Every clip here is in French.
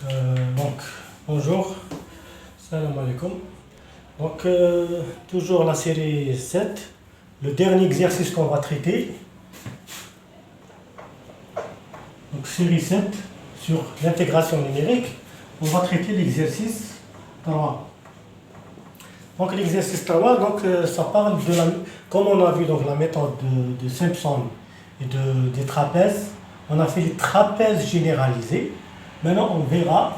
Donc, bonjour, salam alaikum. Donc, toujours la série 7, le dernier exercice qu'on va traiter. Donc, série 7 sur l'intégration numérique, on va traiter l'exercice 3. Donc, l'exercice 3, donc, ça parle de la, comme on a vu donc, la méthode de Simpson et des trapèzes, on a fait les trapèzes généralisés. Maintenant, on verra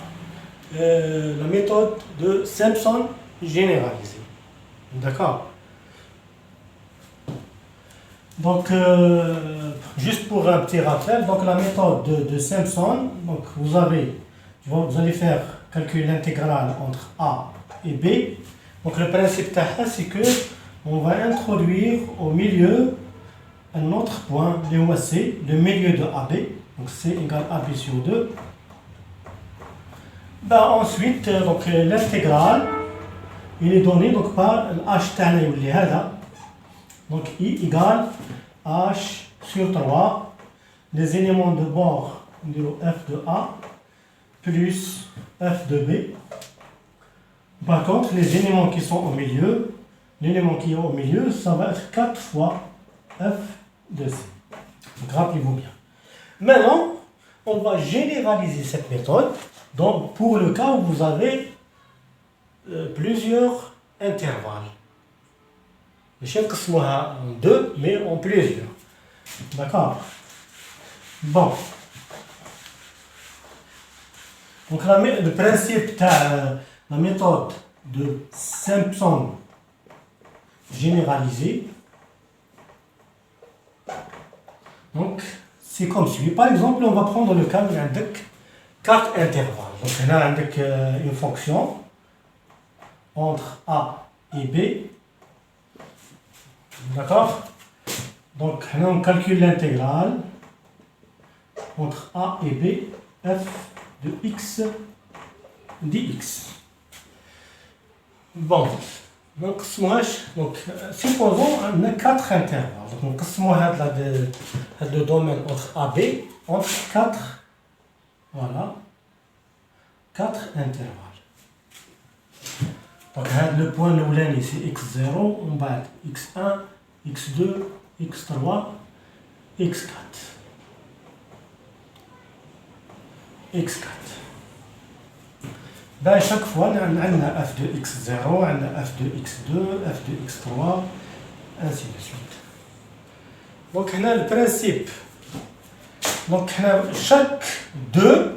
la méthode de Simpson généralisée. D'accord? Donc, juste pour un petit rappel, donc la méthode de Simpson, donc vous allez faire calcul intégral entre A et B. Donc, le principe c'est que on va introduire au milieu un autre point, C, le milieu de AB. Donc, C égale AB sur 2. Ensuite, donc l'intégrale, il est donné donc par h تاعنا يولي هذا. Donc I égale h sur 3. Les éléments de bord, f de A plus f de B. Par contre, les éléments qui sont au milieu, l'élément qui est au milieu, ça va être 4 fois f de C. Donc rappelez-vous bien. Maintenant, on va généraliser cette méthode. Donc, pour le cas où vous avez plusieurs intervalles. Je ne sais pas en deux, mais en plusieurs. D'accord? Bon. Donc, le principe de la méthode de Simpson généralisée. Donc, c'est comme suit. Par exemple, on va prendre le cas de 4 intervalles. Donc, on a une fonction entre A et B. D'accord? Donc, on calcule l'intégrale entre A et B, f de x dx. Bon, donc, supposons qu'on a 4 intervalles. Donc, on a le domaine entre A et B, entre 4. Voilà. 4 intervalles. Donc, le point numéro c'est x0, on va x1, x2, x3, x4. x4. Chaque fois, on a f de x0, on a f de x2, f de x3, ainsi de suite. Donc, on a le principe. Donc, chaque deux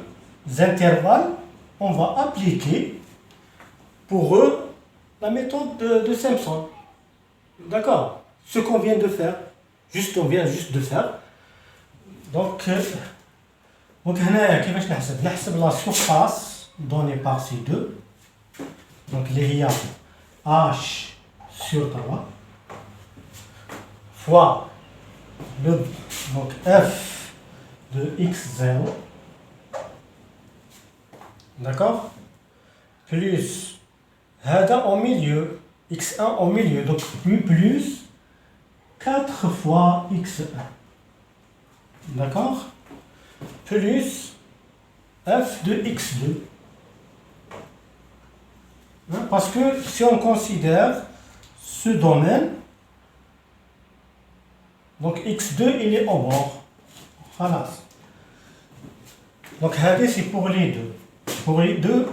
intervalles, on va appliquer pour eux la méthode de Simpson. D'accord? Ce qu'on vient de faire. On vient juste de faire. Donc, la surface donnée par ces deux. Donc, il y a h sur 3 fois donc f de x0. D'accord? Plus هذا au milieu, x1 au milieu, donc plus 4 fois x1. D'accord? Plus f de x2. Parce que si on considère ce domaine, donc x2 il est au bord. Voilà. Donc c'est pour les deux. Pour les deux,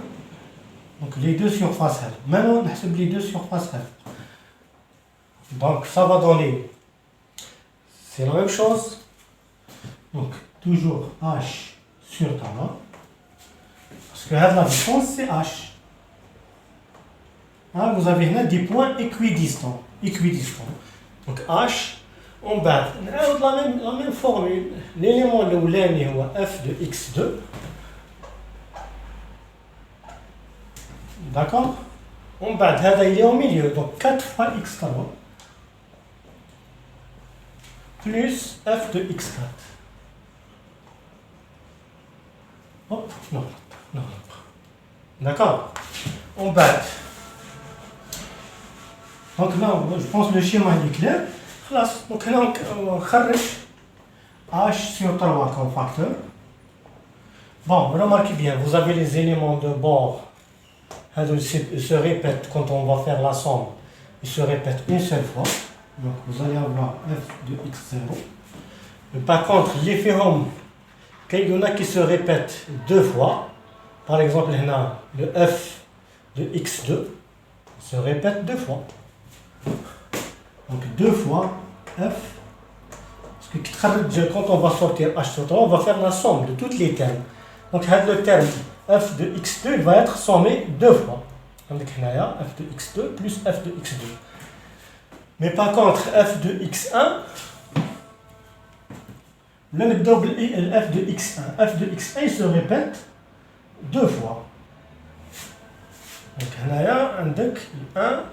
donc les deux surfaces. Maintenant, on a les deux surfaces. Donc ça va donner, c'est la même chose. Donc toujours h sur 3. Parce que la distance c'est h. Vous avez là des points équidistants. Donc h, on bat la même formule. L'élément l'oulani est f de x2. D'accord? On bat, il est au milieu, donc 4 fois x3 plus f de x4. Hop, non. D'accord? On bat. Donc là, je pense que le schéma est clair. Donc là, on cherche h sur 3 comme facteur. Bon, remarquez bien, vous avez les éléments de bord. Ils se répètent quand on va faire la somme. Ils se répètent une seule fois. Donc vous allez avoir f de x0. Mais par contre, l'effet Ohm, il y en a qui se répètent deux fois. Par exemple, on a le f de x2 se répète deux fois. Donc deux fois f. Parce que quand on va sortir h sur 3, on va faire la somme de tous les termes. Donc le terme f de x2 il va être sommé deux fois. Donc f de x2 plus f de x2. Mais par contre, f de x1, le double f de x1. F de x1 il se répète deux fois. Donc عندك 1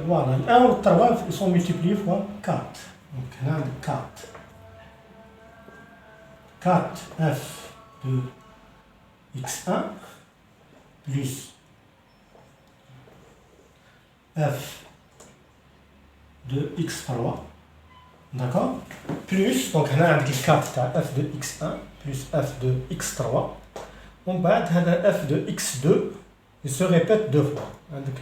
voilà, le 1 ou le 3 ils sont multipliés fois 4. Donc là 4. 4 f de x1 plus f de x3, d'accord, plus, donc on a 4 f de x1 plus f de x3, on va f de x2, il se répète deux fois. Donc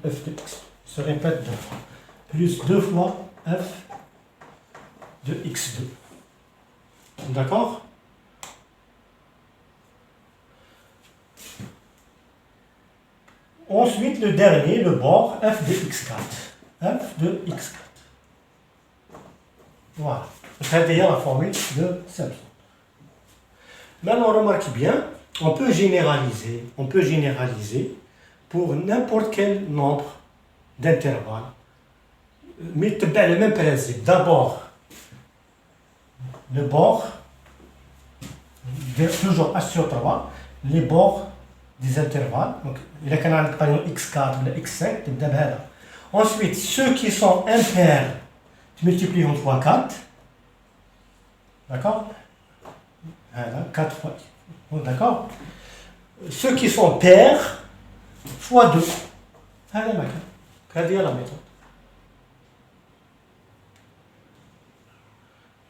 f de x se répète deux fois, plus deux fois f de x2, d'accord. Ensuite, le dernier, le bord, f de x4. F de x4. Voilà. C'est la formule de Simpson. Maintenant, remarquez bien, on peut généraliser pour n'importe quel nombre d'intervalles. Mais le même principe. D'abord, le bord, toujours h sur 3, les bords des intervalles. Donc, il y a par exemple x4 ou x5, tu as. Ensuite, ceux qui sont impairs, tu multiplies fois 4. D'accord? 4 fois. D'accord? Ceux qui sont pairs, fois 2. C'est la méthode.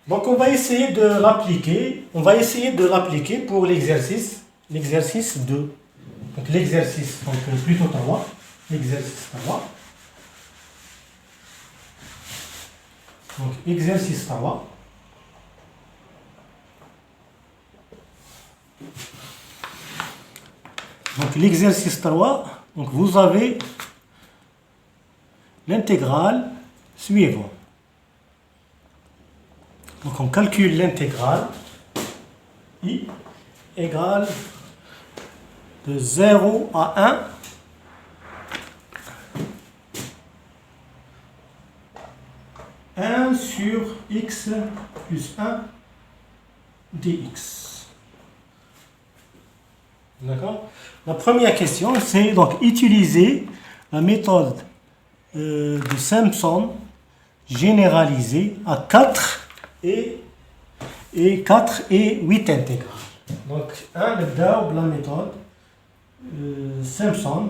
Donc, on va essayer de l'appliquer. Pour l'exercice 2. Donc l'exercice, plutôt 3, l'exercice 3. Donc exercice 3. Donc l'exercice 3, donc vous avez l'intégrale suivante. Donc on calcule l'intégrale I égale de 0 à 1 sur x plus 1 dx. D'accord? La première question, c'est donc utiliser la méthode de Simpson généralisée à 4 et 8 intégrales. Donc, la méthode Simpson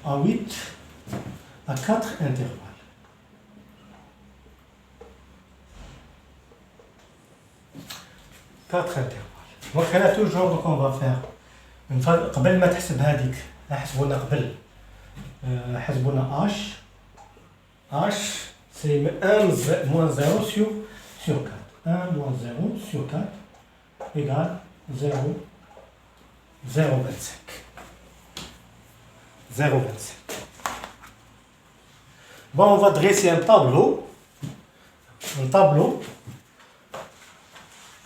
à 8 à 4 intervalles. Donc elle a toujours, donc on va faire قبل ما تحسب هذيك حسبونا قبل حسبونا h c'est 1 moins 0 sur 4. 1 moins 0 sur 4 égale 0,25. Bon, on va dresser un tableau.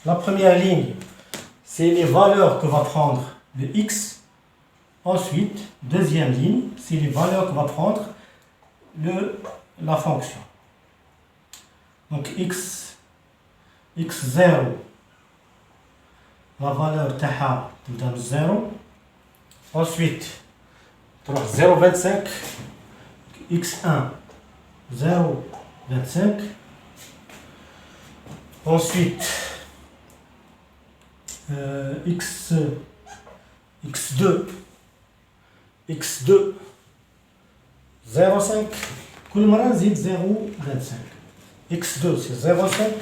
La première ligne, c'est les valeurs que va prendre le x. Ensuite, deuxième ligne, c'est les valeurs que va prendre la fonction. Donc x0, la valeur taha donne 0. Ensuite, 0,25, x1, 0,25. Ensuite, x2, 0,5. كل مرة نزيد 0.25. x2 c'est 0.5.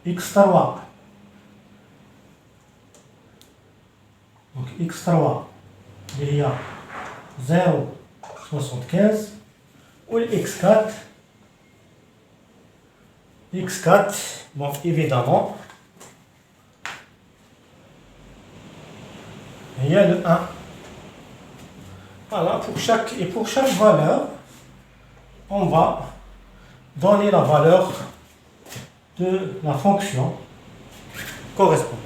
x3 donc x3 اللي هي 0.75 و x4 donc évidemment il y a le 1. Voilà, pour chaque valeur, on va donner la valeur de la fonction correspondante.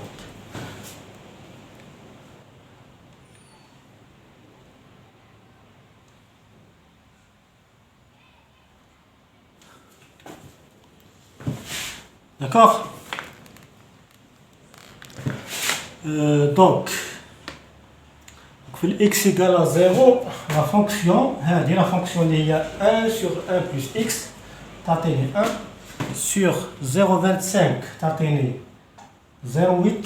D'accord? Donc x égale à 0, la fonction il y a 1 sur 1 plus x, تعطيني 1 sur 0,25 تعطيني 0,8,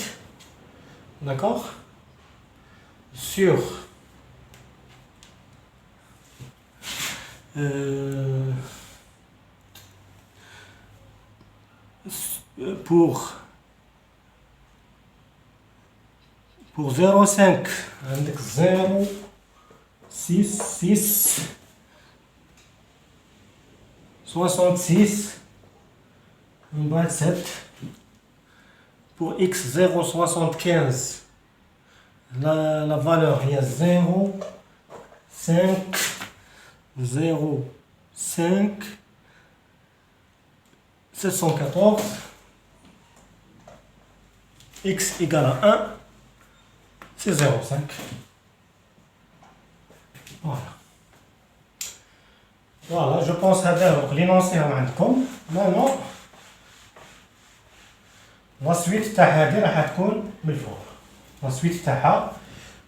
d'accord, sur pour 0,5 عندك 0,66 66 من بعد 7. pour x 0,75 la valeur هي 0,5 714. x égale à 1, c'est 0,5. Voilà, je pense à l'énoncé عندكم. Maintenant la suite تاع هذه راح تكون من الفوق. la suite تاعها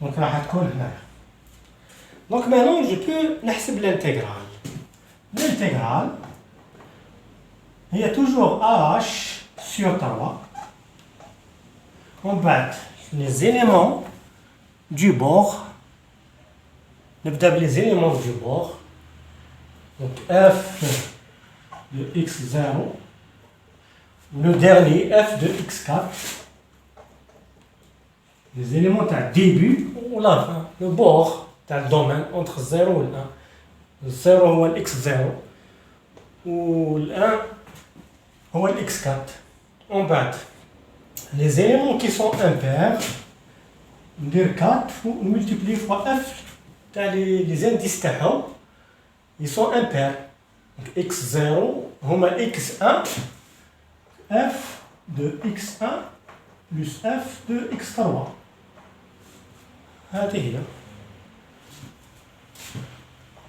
donc راح تكون هنايا. donc maintenant je peux نحسب l'intégrale. l'intégrale هي toujours h sur 3 on bat les éléments du bord. نبدأ les éléments du bord. donc f de x0, le dernier f de x4, les éléments de début ou la fin, le bord du domaine entre 0 et 1. le 0 هو x0 ou le 1 هو x4. on bat les éléments qui sont impairs, on dit 4 ou multiplier fois f. les indices تاعهم ils sont impairs. donc x0 هما x1 f de x1 plus f de x3. هذه هي.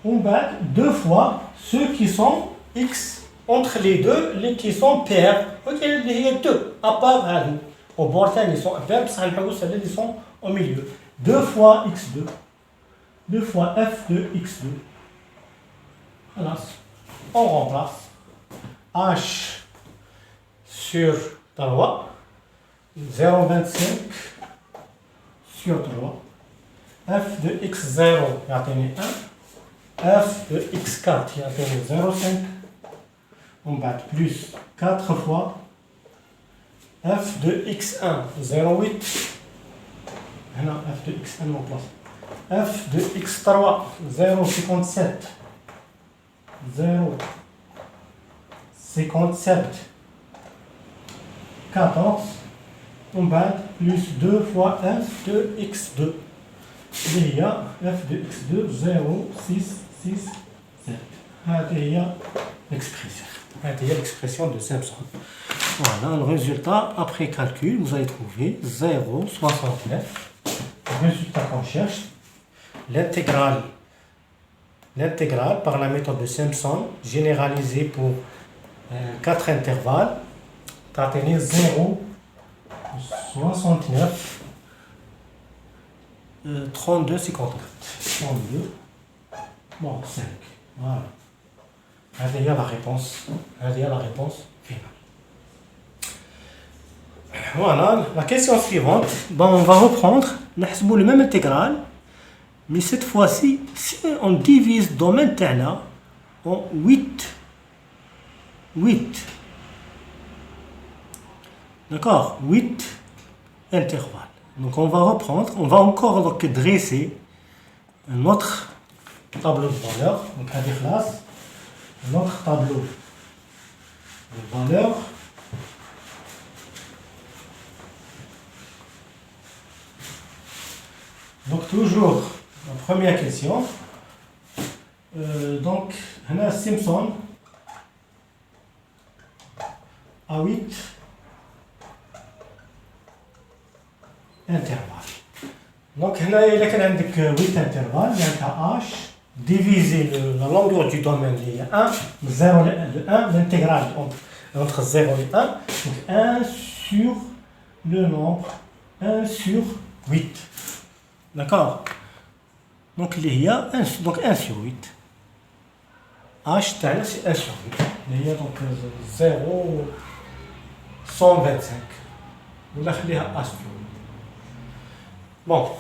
on bat deux fois ceux qui sont x entre les deux, les qui sont pairs. ok, il y a deux à part هذو au bord ils sont impairs بصح نحاولوا celles qui sont au milieu. 2 fois x2, 2 fois f de x2. voilà, on remplace h sur 3, 0,25 sur 3, f de x0 يعطيني 1, f de x4 يعطيني 0,5. on bat plus 4 fois f de x1 0,8. هنا f de x1 on place f de x3 0,57 14. on bat plus 2 fois f de x2 اللي هي f de x2 0,667. هذه هي l'expression de Simpson. Voilà, le résultat après calcul, vous allez trouver 0,69. Le résultat qu'on cherche, l'intégrale par la méthode de Simpson généralisée pour 4 intervalles, t'atteins 0,69 32 54 32 bon 5. voilà. هذه هي la réponse finale. Voilà, la question suivante. Bon, on va reprendre le même intégral, mais cette fois-ci, si on divise le domaine تاعنا en 8. 8. D'accord? 8 intervalles. Donc on va reprendre, on va encore donc dresser un autre tableau de valeurs. Donc à des classes, un autre tableau de valeurs. Donc toujours la première question. Donc Hannah Simpson à 8 intervalles. Donc هنا إذا كان عندك 8 intervalles يعني h divisé la longueur du domaine اللي هي 1 من 0 ل 1 l'intégrale entre 0 et 1 donc 1 sur le nombre 1 sur 8. D'accord? Donc il y a 1 sur 8. H تاعنا c'est 1 sur 8. Il y a donc 0 125. ولا خليها H sur 8. Bon.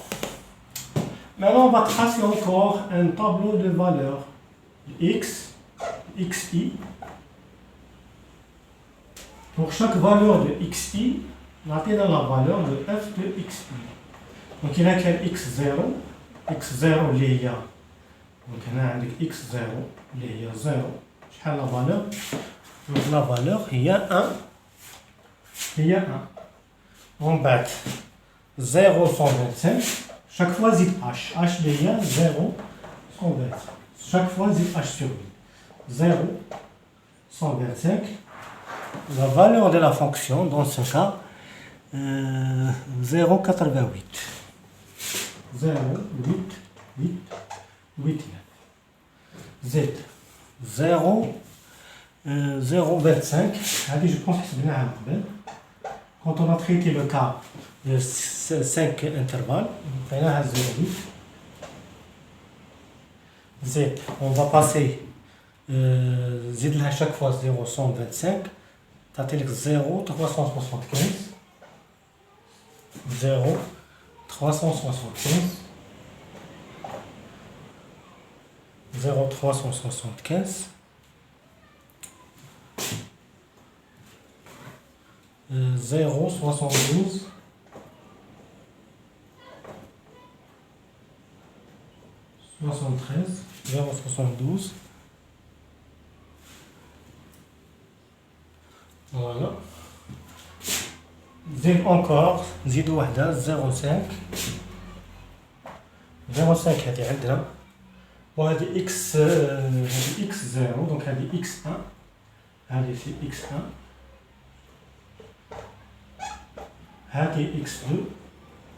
Maintenant on va tracer encore un tableau de valeurs x, xi. Pour chaque valeur de xi, on a la valeur de f de xi. Donc il y a qu'un x0 اللي هي donc هنا عندك x0 اللي هي 0 شحال لا valeur donc la valeur هي 1 ومن بعد 0 125 chaque fois زيد h اللي هي 0 125 chaque fois زيد h sur 8 0 125 la valeur de la fonction dans ce cas 0,88 0, 8, 9. Z 0, 0,25. Je pense que c'est bien un problème. Quand on a traité le cas de 5 intervalles, on a 0,8. Z, on va passer Z à chaque fois 0,125. C'est-à-dire 0,375. 0, 375 0,375 0,72 73 0,72 voilà. زيد encore نزيدو وحده 0,5 0,5 هذه عندنا وهذه x هذه x0 دونك هذه x1 هذه سي x1 هذه x2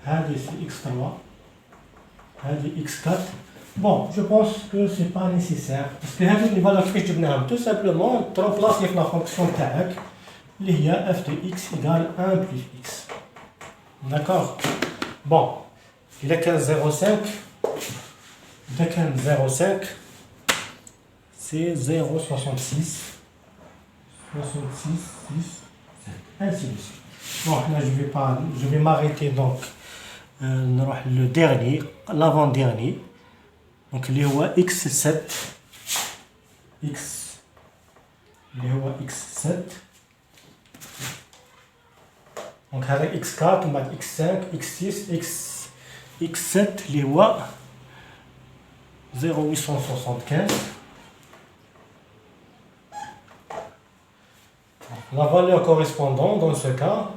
هذه سي x3 هذه x4 bon je pense que c'est pas nécessaire parce que هذه les valeurs كيفاش جبناهم tout simplement ترومبلاسي في la fonction تاعك اللي هي f de x égale 1 plus x. D'accord? Bon, il a qu'un 0,5. Il a qu'un 0,5. C'est 0,66. 66, 6, 7. Ainsi de suite. Bon, là je vais m'arrêter donc. Le dernier, l'avant-dernier. Donc il y a x7. X. Il y a x7. Donc avec x4, on va x5, x6, x7, les voies 0,875. La valeur correspondante dans ce cas,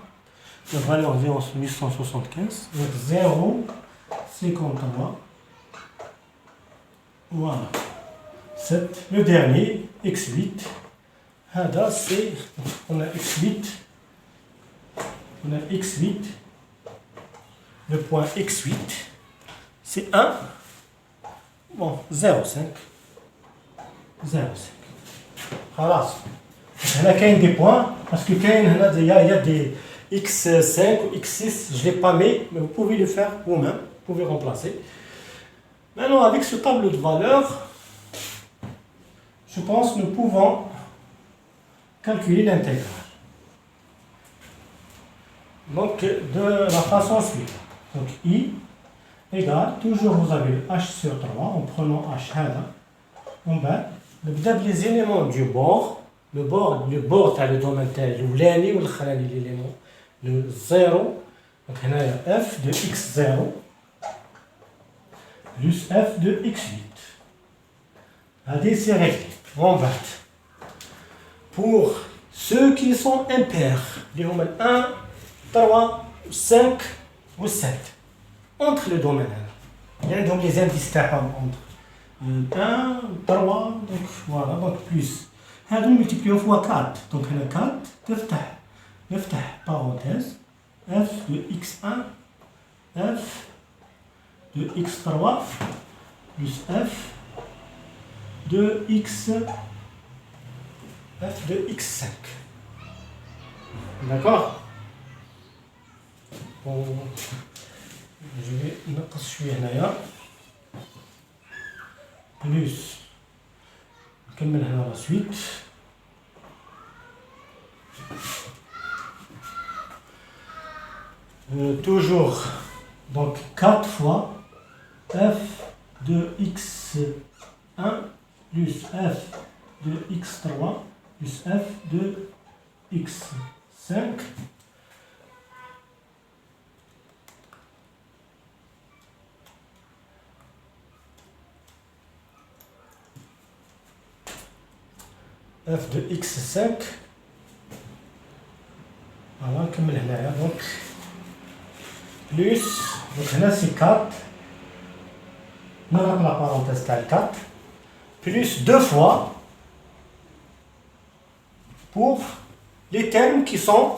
la valeur 0,875, donc 0,53. Voilà. 7. Le dernier, x8. Là, c'est, on a x8. On a x8, le point x8, c'est 1, bon, 0,5, 0,5. Voilà. Il y a des points, parce que il y a des x5 ou x6, je ne l'ai pas mis, mais vous pouvez le faire vous-même, vous pouvez remplacer. Maintenant, avec ce tableau de valeurs, je pense que nous pouvons calculer l'intégrale. Donc, de la façon suivante. Donc, I égale, toujours vous avez h sur 3, en prenant h, en bas, نبدا بلي éléments du bord. Le bord تاع le domaine تاعي الاولاني والاخراني l'élément le 0. Donc هنايا f de x0 plus f de x8. هذه c'est réglé. On va pour ceux qui sont impairs اللي هما 1 3 5 و 7 entre le domaine هذا اللي عندهم les indices تاعهم entre 1 3 donc voilà donc plus هادو multiplié fois 4 donc هنا 4 نفتح parenthèse f de x1 f de x3 plus f de x5. D'accord? Bon, je vais نقص شوية هنايا plus نكمل هنا la suite. Toujours donc 4 fois f de x1 plus f de x3 plus f de x5 f de x5 voilà نكمل هنايا donc plus donc هنا c'est 4 نغلق la parenthèse تاع 4 plus 2 fois pour les termes qui sont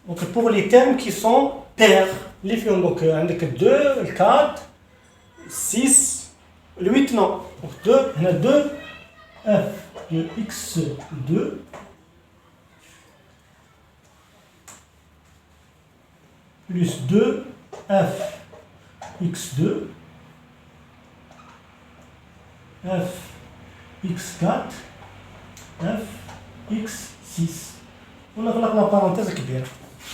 donc pour les termes qui sont pairs les فيهم donc عندك 2 4 6 8 non donc 2 هنا 2 f de x2 plus 2 f x2 f x4 f x6 ونغلق la parenthèse كبيرة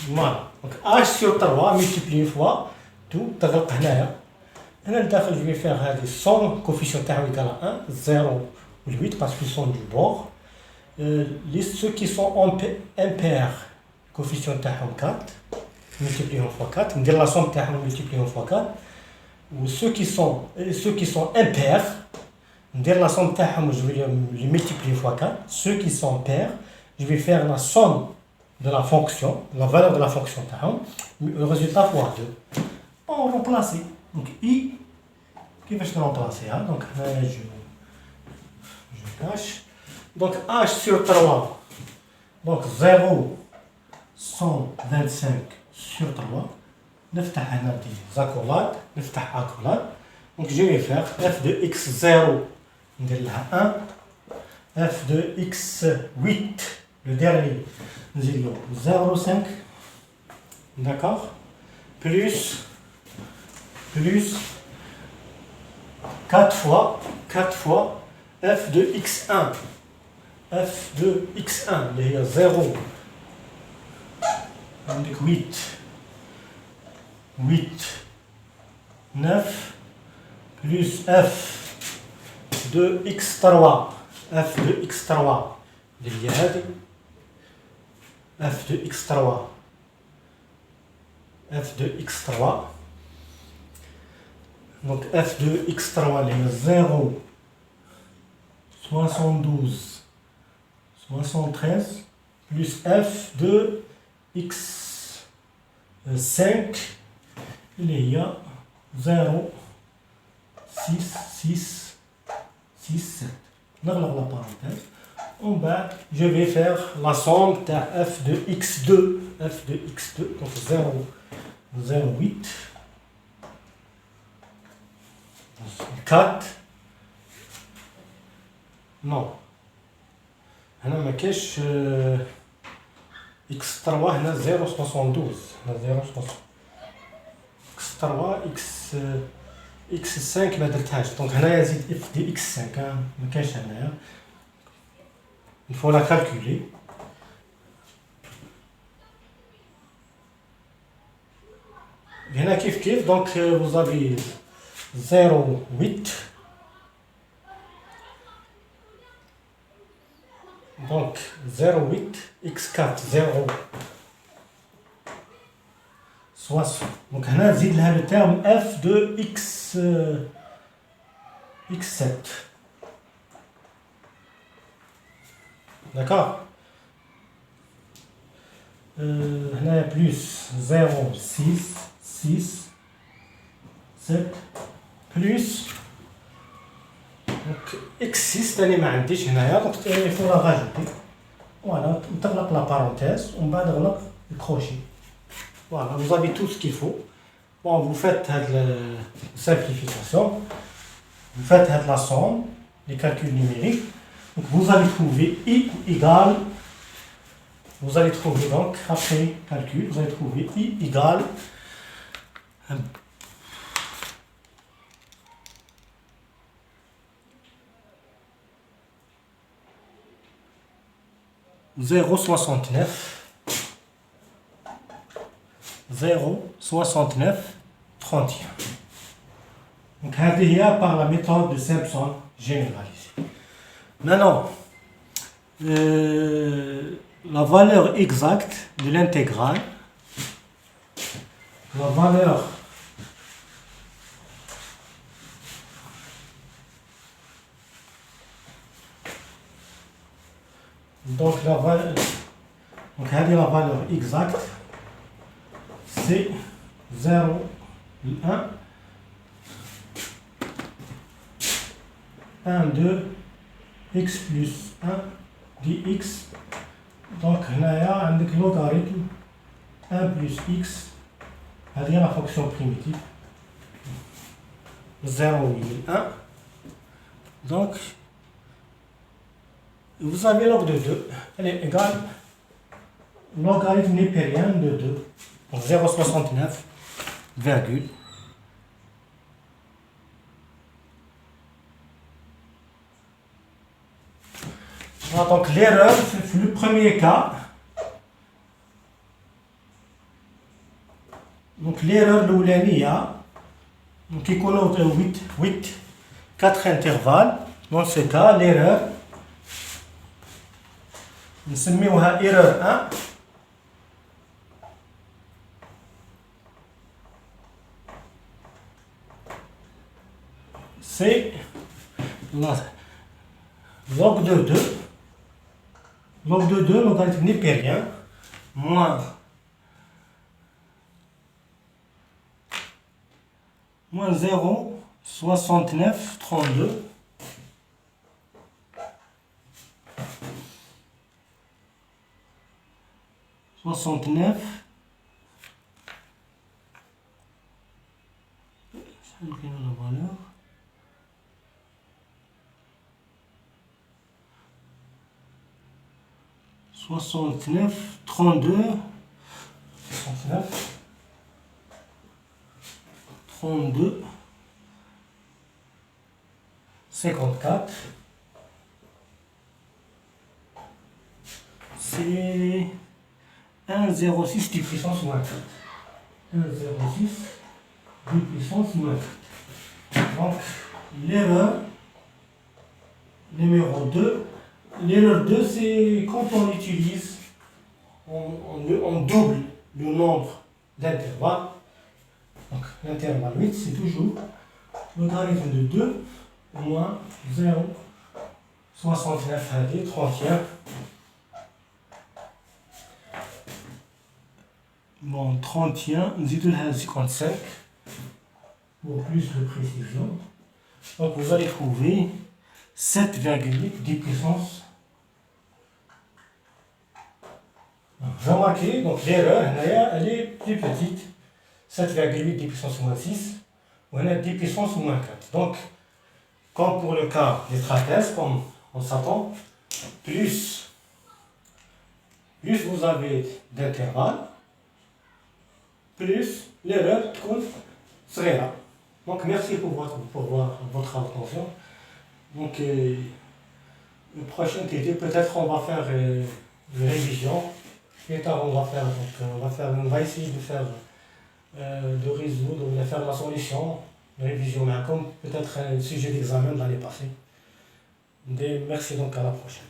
voilà donc h sur 3 multiplié fois tout تغلق هنايا هنا لداخل je vais faire هذه 100 coefficient تاعو égal à 1 0 ou 8 parce qu'ils sont du bord ceux qui sont impairs coefficient تاعهم 4 multiplié fois 4 ندير la somme تاعهم multiplié fois 4 ou ceux qui sont impairs ندير la somme تاعهم je vais les multiplier fois 4 ceux qui sont pairs je vais faire la somme de la fonction la valeur de la fonction تاعهم le résultat fois 2 on remplace donc i كيفاش نرمبلاسي donc je cache donc h sur 3 donc 0 125 sur 3 نفتح هنا دي accolades نفتح accolades donc je vais faire f de x0 ندير لها 1 f de x8 le dernier نزيد له 0,5 d'accord plus 4 fois f de x1 f de x1 اللي هي 0 عندك 8 9 plus f de x3 f de x3 اللي هي هذه f de x3 f de x3 donc f de x3 اللي هي 0 72 73 plus f de x5 اللي هي 0 6 6 6 7 نغلق la parenthèse en bas je vais faire la somme تاع f de x2 f de x2 donc 0,8 4 non هنا ما كاش x3 هنا 0,72 هنا 0,72 x3 x5 ما درتهاش دونك هنايا زيد f دي x5 ما كاينش هنايا il faut la calculer هنا كيف donc vous avez 0,8 Donc 0,8 x4 0 60. Donc هنا نزيد لها le terme f de x7. D'accord. هنا plus 0 6 6 7 plus donc x6 تاني ما عنديش هنايا donc il faut la rajouter. Voilà, نطلق la parenthèse ومن بعد نغلق le crochet. Voilà, vous avez tout ce qu'il faut. Bon, vous faites la simplification, vous faites la somme, les calculs numériques. Donc vous allez trouver i égale, vous allez trouver donc après calcul, vous allez trouver i égale 0,69 31. Donc, هذه par la méthode de Simpson généralisée. Maintenant, la valeur exacte de l'intégrale, la valeur donc la valeur exacte c'est 0, 1, 2, x plus 1 dx. Donc هنايا عندك logarithme 1 plus x, هذه la fonction primitive 0,1. Donc vous avez log de 2, elle est égale logarithme népérien de 2, donc 0,69 virgule. Donc l'erreur, c'est le premier cas. Donc l'erreur l'oulaniya, donc il connaît 8, 4 intervalles. Dans ce cas, l'erreur, nous appelons erreur 1. C'est log de 2. Log de 2, logarithme népérien, moins 0,6932 69 69, 32, 69, 32, 54, c'est 1,06 10 puissance moins 4. 1,06 10 puissance moins 4. Donc, l'erreur numéro 2. L'erreur 2, c'est quand on utilise, on double le nombre d'intervalles. Donc l'intervalle 8, c'est toujours logarithme de 2 moins 0,69 AD 31. Bon, 31, nous y donnons 55 pour plus de précision. Donc vous allez trouver 7,8 10 puissance. Remarquez, donc l'erreur, elle est plus petite, 7,8 10 puissance moins 6, ou elle est 10 puissance moins 4. Donc, comme pour le cas des trapèzes, comme on s'attend, plus vous avez d'intervalles, plus l'erreur serait là. Donc, merci pour votre attention. Donc, le prochain TT, peut-être on va faire une révision. Plus tard, on va essayer de faire, de résoudre, de faire la solution, une révision, mais comme peut-être un sujet d'examen de l'année passée. Merci donc à la prochaine.